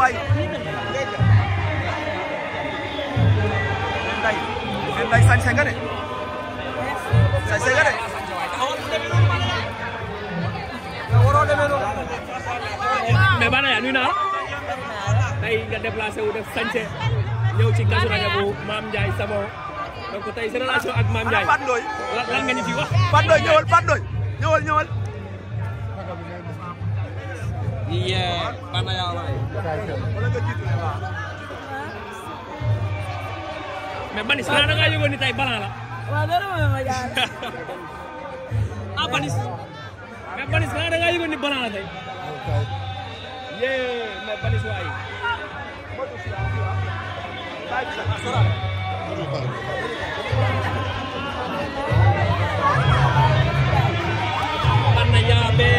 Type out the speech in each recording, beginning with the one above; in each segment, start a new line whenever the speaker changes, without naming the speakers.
waay nday sañ nga de sañ nga de waroo demee noonu
mais bana ya nuyu naa tey nga déplacé wu def sañse ñëw ci Kazu Rajab bu Mame Ndiaye Savon donc tey sa relation ak Mame Ndiaye lan nga ñu ci wax
Pape Ndoye ñëwal Pape Ndoye ñëwal
bana ya waay mais Banis xanaa da ngaa yëgoon ni tey balan la
waaw loolu mooy ma jaar
ah Banis mais Banis xanaa da ngaa yëgoon ni balan la tey mais Banis waay bana yaabe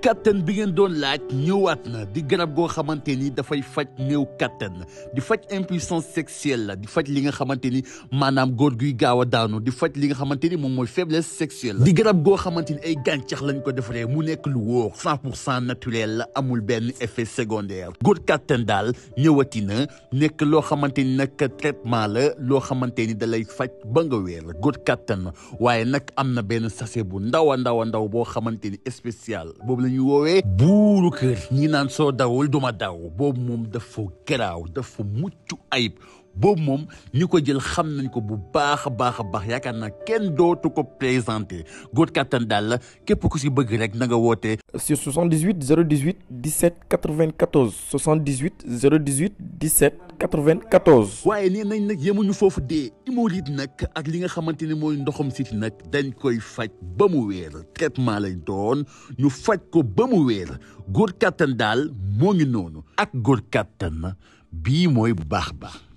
kattan bi ngeen doon laaj ñëwaat na di garab goo xamante ni dafay faj néew kattan di faj impuissance sexuelle la di faj li nga xamante ni maanaam góor guy gaaw a daanu di faj li nga xamante ni moom mooy faiblesse sexuelle la di garab goo xamante ni ay gàncax lañ ko defaree mu nekk lu wóor 100% naturel la amul benn effet secondaire góor kattan daal ñëwati na nekk loo xamante ni nag traitement la loo xamante ni da lay faj ba nga wéer la góor kattan waaye nag am na benn sachet bu ndaw a ndaw boo xamante ni spécial boobu la ñuy woowee buuru kër ñi naan soo dawul duma daw boobu moom dafa garaaw dafa mucc ayib boobu moom ñi ko jël xam nañ ko bu baax a baax yaakaar naa kenn dootu ko présenté góor kattan daal la képp ku si bëgg rek na nga woote
sur 78 018 17 94 78 018 17 94.
waaye nee nañ nag yemuñu foofu dee hémorroïde nag ak li nga xamante ne mooy ndoxam siti nag dañ koy faj ba mu wéer traitement lañ doon ñu faj ko ba mu wéer góor kattan daal moo ngi noonu ak góor kattan bii mooy bu baax